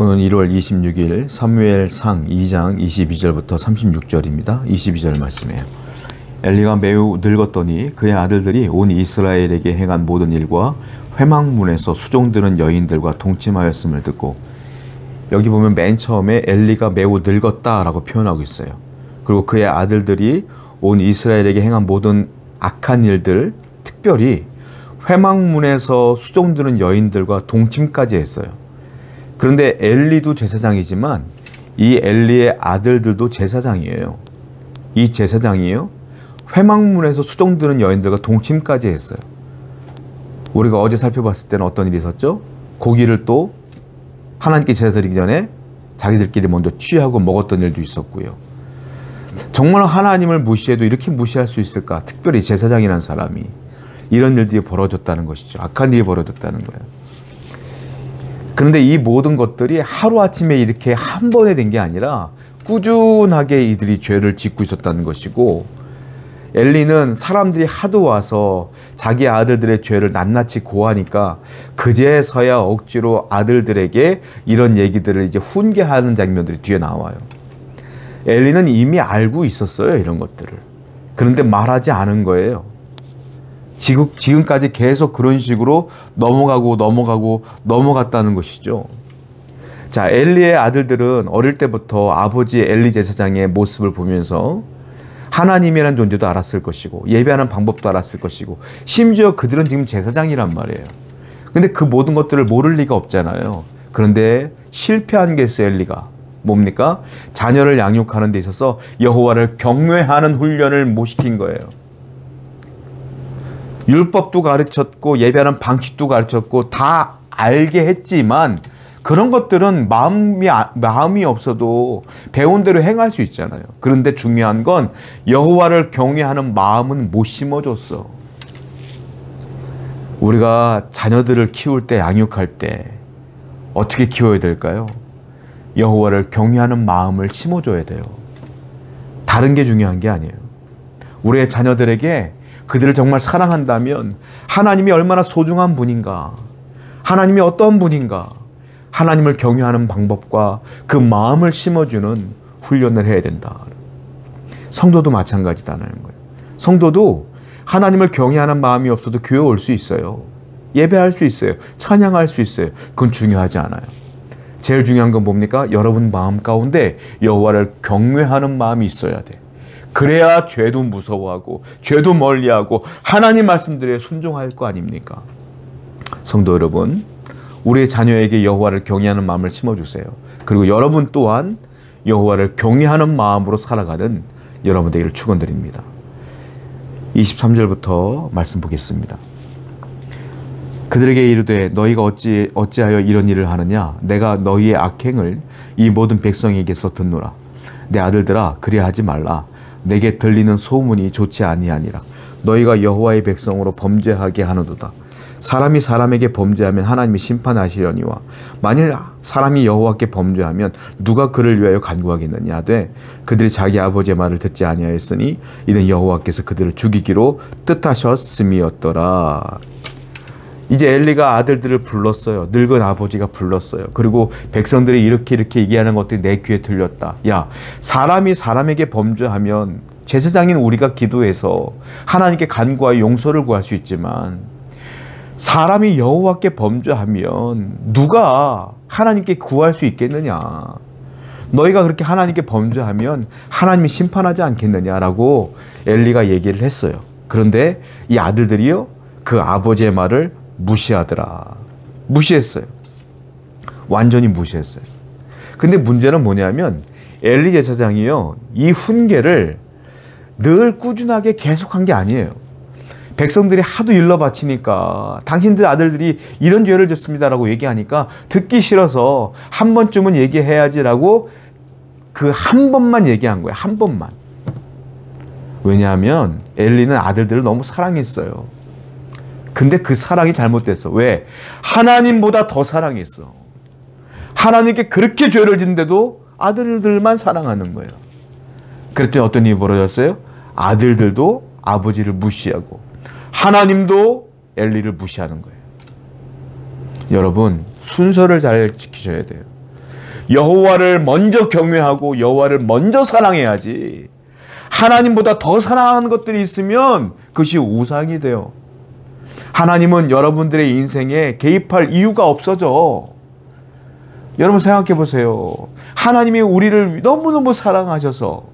오늘 1월 26일 사무엘상 2장 22절부터 36절입니다. 22절 말씀이에요. 엘리가 매우 늙었더니 그의 아들들이 온 이스라엘에게 행한 모든 일과 회막문에서 수종드는 여인들과 동침하였음을 듣고, 여기 보면 맨 처음에 엘리가 매우 늙었다라고 표현하고 있어요. 그리고 그의 아들들이 온 이스라엘에게 행한 모든 악한 일들, 특별히 회막문에서 수종드는 여인들과 동침까지 했어요. 그런데 엘리도 제사장이지만 이 엘리의 아들들도 제사장이에요. 이 제사장이요, 회막문에서 수종드는 여인들과 동침까지 했어요. 우리가 어제 살펴봤을 때는 어떤 일이 있었죠? 고기를 또 하나님께 제사드리기 전에 자기들끼리 먼저 취하고 먹었던 일도 있었고요. 정말 하나님을 무시해도 이렇게 무시할 수 있을까? 특별히 제사장이라는 사람이 이런 일들이 벌어졌다는 것이죠. 악한 일이 벌어졌다는 거예요. 그런데 이 모든 것들이 하루아침에 이렇게 한 번에 된 게 아니라 꾸준하게 이들이 죄를 짓고 있었다는 것이고, 엘리는 사람들이 하도 와서 자기 아들들의 죄를 낱낱이 고하니까 그제서야 억지로 아들들에게 이런 얘기들을 이제 훈계하는 장면들이 뒤에 나와요. 엘리는 이미 알고 있었어요, 이런 것들을. 그런데 말하지 않은 거예요. 지금까지 계속 그런 식으로 넘어갔다는 것이죠. 자, 엘리의 아들들은 어릴 때부터 아버지 엘리 제사장의 모습을 보면서 하나님이라는 존재도 알았을 것이고, 예배하는 방법도 알았을 것이고, 심지어 그들은 지금 제사장이란 말이에요. 근데 그 모든 것들을 모를 리가 없잖아요. 그런데 실패한 게 있어요, 엘리가. 뭡니까? 자녀를 양육하는 데 있어서 여호와를 경외하는 훈련을 못 시킨 거예요. 율법도 가르쳤고 예배하는 방식도 가르쳤고 다 알게 했지만 그런 것들은 마음이 없어도 배운 대로 행할 수 있잖아요. 그런데 중요한 건 여호와를 경외하는 마음은 못 심어줬어. 우리가 자녀들을 키울 때, 양육할 때 어떻게 키워야 될까요? 여호와를 경외하는 마음을 심어줘야 돼요. 다른 게 중요한 게 아니에요. 우리의 자녀들에게 그들을 정말 사랑한다면 하나님이 얼마나 소중한 분인가, 하나님이 어떤 분인가, 하나님을 경외하는 방법과 그 마음을 심어주는 훈련을 해야 된다. 성도도 마찬가지다는 거예요. 성도도 하나님을 경외하는 마음이 없어도 교회 올 수 있어요. 예배할 수 있어요. 찬양할 수 있어요. 그건 중요하지 않아요. 제일 중요한 건 뭡니까? 여러분 마음 가운데 여호와를 경외하는 마음이 있어야 돼. 그래야 죄도 무서워하고 죄도 멀리하고 하나님 말씀들에 순종할 거 아닙니까? 성도 여러분, 우리의 자녀에게 여호와를 경외하는 마음을 심어주세요. 그리고 여러분 또한 여호와를 경외하는 마음으로 살아가는 여러분 되기를 축원드립니다. 23절부터 말씀 보겠습니다. 그들에게 이르되 너희가 어찌하여 이런 일을 하느냐? 내가 너희의 악행을 이 모든 백성에게서 듣노라. 내 아들들아, 그리하지 말라. 내게 들리는 소문이 좋지 아니하니라. 너희가 여호와의 백성으로 범죄하게 하노도다. 사람이 사람에게 범죄하면 하나님이 심판하시려니와 만일 사람이 여호와께 범죄하면 누가 그를 위하여 간구하겠느냐 하되 그들이 자기 아버지의 말을 듣지 아니하였으니 이는 여호와께서 그들을 죽이기로 뜻하셨음이었더라. 이제 엘리가 아들들을 불렀어요. 늙은 아버지가 불렀어요. 그리고 백성들이 이렇게 얘기하는 것들이 내 귀에 들렸다. 야, 사람이 사람에게 범죄하면 제사장인 우리가 기도해서 하나님께 간구하여 용서를 구할 수 있지만 사람이 여호와께 범죄하면 누가 하나님께 구할 수 있겠느냐. 너희가 그렇게 하나님께 범죄하면 하나님이 심판하지 않겠느냐라고 엘리가 얘기를 했어요. 그런데 이 아들들이요, 그 아버지의 말을 무시하더라. 무시했어요. 완전히 무시했어요. 근데 문제는 뭐냐면 엘리 제사장이요, 이 훈계를 늘 꾸준하게 계속한 게 아니에요. 백성들이 하도 일러 바치니까 당신들 아들들이 이런 죄를 짓습니다라고 얘기하니까 듣기 싫어서 한 번쯤은 얘기해야지라고 그 한 번만 얘기한 거예요. 한 번만. 왜냐하면 엘리는 아들들을 너무 사랑했어요. 근데 그 사랑이 잘못됐어. 왜? 하나님보다 더 사랑했어. 하나님께 그렇게 죄를 짓는데도 아들들만 사랑하는 거예요. 그랬더니 어떤 일이 벌어졌어요? 아들들도 아버지를 무시하고 하나님도 엘리를 무시하는 거예요. 여러분, 순서를 잘 지키셔야 돼요. 여호와를 먼저 경외하고 여호와를 먼저 사랑해야지. 하나님보다 더 사랑하는 것들이 있으면 그것이 우상이 돼요. 하나님은 여러분들의 인생에 개입할 이유가 없어져. 여러분 생각해 보세요. 하나님이 우리를 너무너무 사랑하셔서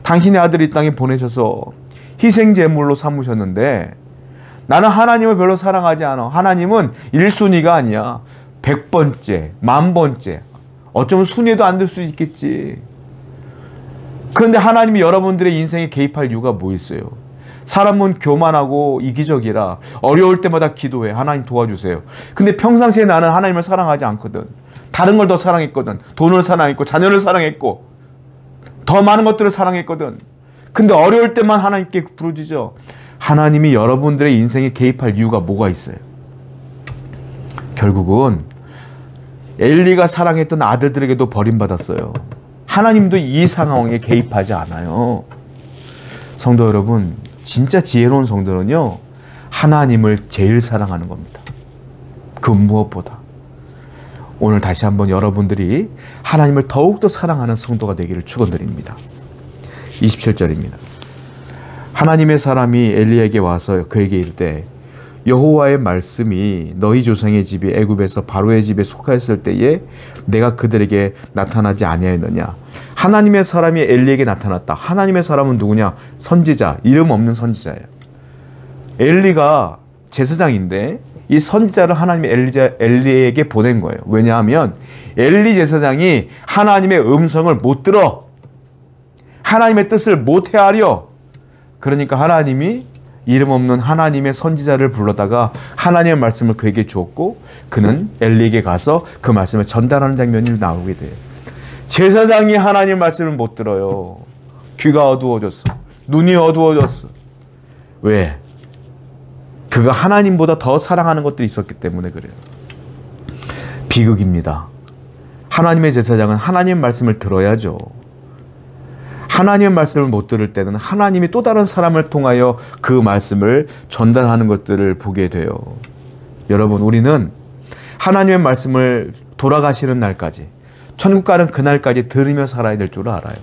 당신의 아들을 이 땅에 보내셔서 희생제물로 삼으셨는데 나는 하나님을 별로 사랑하지 않아. 하나님은 1순위가 아니야. 100번째, 10,000번째. 어쩌면 순위도 안 될 수 있겠지. 그런데 하나님이 여러분들의 인생에 개입할 이유가 뭐 있어요? 사람은 교만하고 이기적이라 어려울 때마다 기도해. 하나님 도와주세요. 근데 평상시에 나는 하나님을 사랑하지 않거든. 다른 걸 더 사랑했거든. 돈을 사랑했고 자녀를 사랑했고 더 많은 것들을 사랑했거든. 근데 어려울 때만 하나님께 부르짖어. 하나님이 여러분들의 인생에 개입할 이유가 뭐가 있어요? 결국은 엘리가 사랑했던 아들들에게도 버림받았어요. 하나님도 이 상황에 개입하지 않아요. 성도 여러분, 진짜 지혜로운 성도는요, 하나님을 제일 사랑하는 겁니다. 그 무엇보다. 오늘 다시 한번 여러분들이 하나님을 더욱더 사랑하는 성도가 되기를 축원드립니다. 27절입니다. 하나님의 사람이 엘리에게 와서 그에게 이르되 여호와의 말씀이 너희 조상의 집이 애굽에서 바로의 집에 속하였을 때에 내가 그들에게 나타나지 아니하였느냐. 하나님의 사람이 엘리에게 나타났다. 하나님의 사람은 누구냐? 선지자, 이름 없는 선지자예요. 엘리가 제사장인데 이 선지자를 하나님이 엘리에게 보낸 거예요. 왜냐하면 엘리 제사장이 하나님의 음성을 못 들어. 하나님의 뜻을 못 헤아려. 그러니까 하나님이 이름 없는 하나님의 선지자를 불러다가 하나님의 말씀을 그에게 주었고 그는 엘리에게 가서 그 말씀을 전달하는 장면이 나오게 돼요. 제사장이 하나님의 말씀을 못 들어요. 귀가 어두워졌어. 눈이 어두워졌어. 왜? 그가 하나님보다 더 사랑하는 것들이 있었기 때문에 그래요. 비극입니다. 하나님의 제사장은 하나님의 말씀을 들어야죠. 하나님의 말씀을 못 들을 때는 하나님이 또 다른 사람을 통하여 그 말씀을 전달하는 것들을 보게 돼요. 여러분, 우리는 하나님의 말씀을 돌아가시는 날까지, 천국 가는 그날까지 들으며 살아야 될 줄 알아요.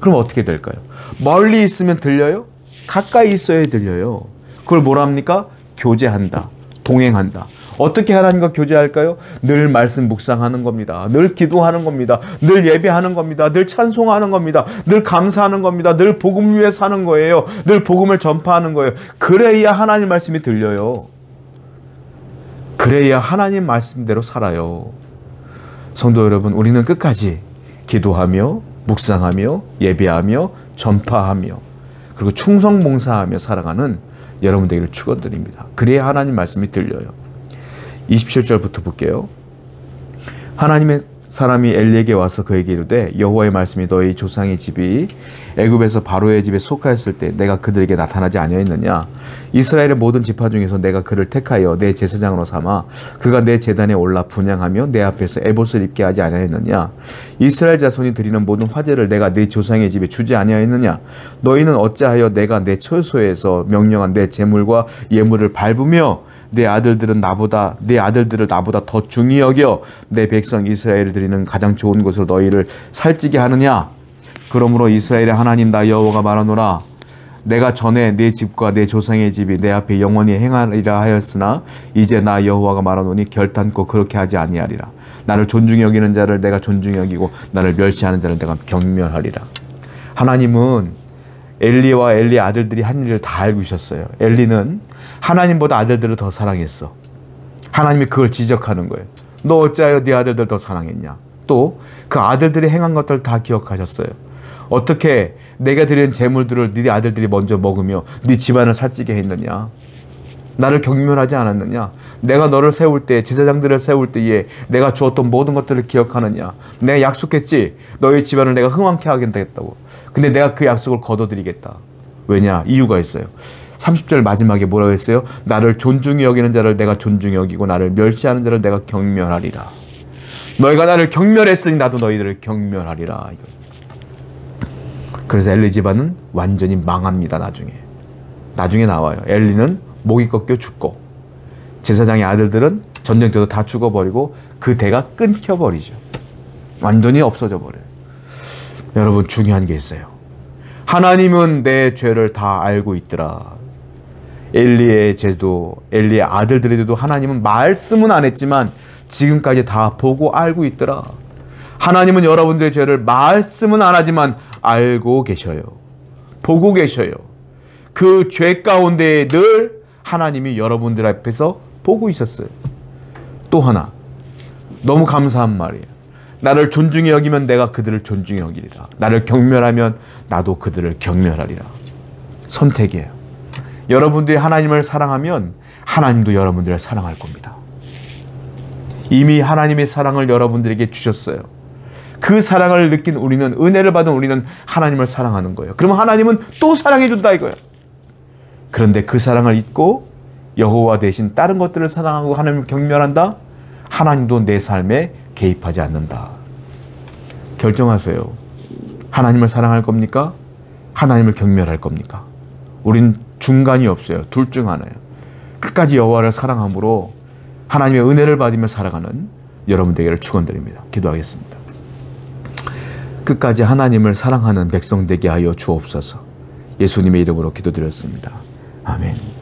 그럼 어떻게 될까요? 멀리 있으면 들려요? 가까이 있어야 들려요. 그걸 뭐라 합니까? 교제한다. 동행한다. 어떻게 하나님과 교제할까요? 늘 말씀 묵상하는 겁니다. 늘 기도하는 겁니다. 늘 예배하는 겁니다. 늘 찬송하는 겁니다. 늘 감사하는 겁니다. 늘 복음 위에 사는 거예요. 늘 복음을 전파하는 거예요. 그래야 하나님 말씀이 들려요. 그래야 하나님 말씀대로 살아요. 성도 여러분, 우리는 끝까지 기도하며 묵상하며 예배하며 전파하며 그리고 충성봉사하며 살아가는 여러분 되기를 축원드립니다. 그래야 하나님 말씀이 들려요. 27절부터 볼게요. 하나님의 사람이 엘리에게 와서 그에게 이르되 여호와의 말씀이 너희 조상의 집이 애굽에서 바로의 집에 속하였을 때 내가 그들에게 나타나지 아니하였느냐. 이스라엘의 모든 지파 중에서 내가 그를 택하여 내 제사장으로 삼아 그가 내 제단에 올라 분향하며 내 앞에서 에봇을 입게 하지 아니하였느냐. 이스라엘 자손이 드리는 모든 화제를 내가 내 조상의 집에 주지 아니하였느냐. 너희는 어찌하여 내가 내 처소에서 명령한 내 제물과 예물을 밟으며 내 아들들을 나보다 더 중히 여겨 내 백성 이스라엘을 드리는 가장 좋은 것으로 너희를 살찌게 하느냐. 그러므로 이스라엘의 하나님 나 여호와가 말하노라. 내가 전에 내 집과 내 조상의 집이 내 앞에 영원히 행하리라 하였으나 이제 나 여호와가 말하노니 결단코 그렇게 하지 아니하리라. 나를 존중히 여기는 자를 내가 존중히 여기고 나를 멸시하는 자를 내가 경멸하리라. 하나님은 엘리와 엘리 아들들이 한 일을 다 알고 있었어요. 엘리는 하나님보다 아들들을 더 사랑했어. 하나님이 그걸 지적하는 거예요. 너 어찌하여 네 아들들 더 사랑했냐. 또 그 아들들이 행한 것들 다 기억하셨어요. 어떻게 내가 드린 재물들을 네 아들들이 먼저 먹으며 네 집안을 살찌게 했느냐. 나를 경멸하지 않았느냐. 내가 너를 세울 때, 제사장들을 세울 때에 내가 주었던 모든 것들을 기억하느냐. 내가 약속했지. 너희 집안을 내가 흥왕케 하겠다고. 근데 내가 그 약속을 거둬드리겠다. 왜냐? 이유가 있어요. 30절 마지막에 뭐라고 했어요? 나를 존중히 여기는 자를 내가 존중히 여기고 나를 멸시하는 자를 내가 경멸하리라. 너희가 나를 경멸했으니 나도 너희들을 경멸하리라. 그래서 엘리 집안은 완전히 망합니다. 나중에 나와요. 엘리는 목이 꺾여 죽고 제사장의 아들들은 전쟁터도 다 죽어버리고 그 대가 끊겨버리죠. 완전히 없어져 버려요. 여러분, 중요한 게 있어요. 하나님은 내 죄를 다 알고 있더라. 엘리의 제도, 엘리의 아들들에도 하나님은 말씀은 안 했지만 지금까지 다 보고 알고 있더라. 하나님은 여러분들의 죄를 말씀은 안 하지만 알고 계셔요. 보고 계셔요. 그 죄 가운데 늘 하나님이 여러분들 앞에서 보고 있었어요. 또 하나, 너무 감사한 말이에요. 나를 존중히 여기면 내가 그들을 존중히 여기리라. 나를 경멸하면 나도 그들을 경멸하리라. 선택이에요. 여러분들이 하나님을 사랑하면 하나님도 여러분들을 사랑할 겁니다. 이미 하나님의 사랑을 여러분들에게 주셨어요. 그 사랑을 느낀 우리는, 은혜를 받은 우리는 하나님을 사랑하는 거예요. 그러면 하나님은 또 사랑해 준다 이거예요. 그런데 그 사랑을 잊고 여호와 대신 다른 것들을 사랑하고 하나님을 경멸한다? 하나님도 내 삶에 개입하지 않는다. 결정하세요. 하나님을 사랑할 겁니까? 하나님을 경멸할 겁니까? 우린 중간이 없어요. 둘 중 하나예요. 끝까지 여호와를 사랑함으로 하나님의 은혜를 받으며 살아가는 여러분 되기를 축원드립니다. 기도하겠습니다. 끝까지 하나님을 사랑하는 백성 되게 하여 주옵소서. 예수님의 이름으로 기도드렸습니다. 아멘.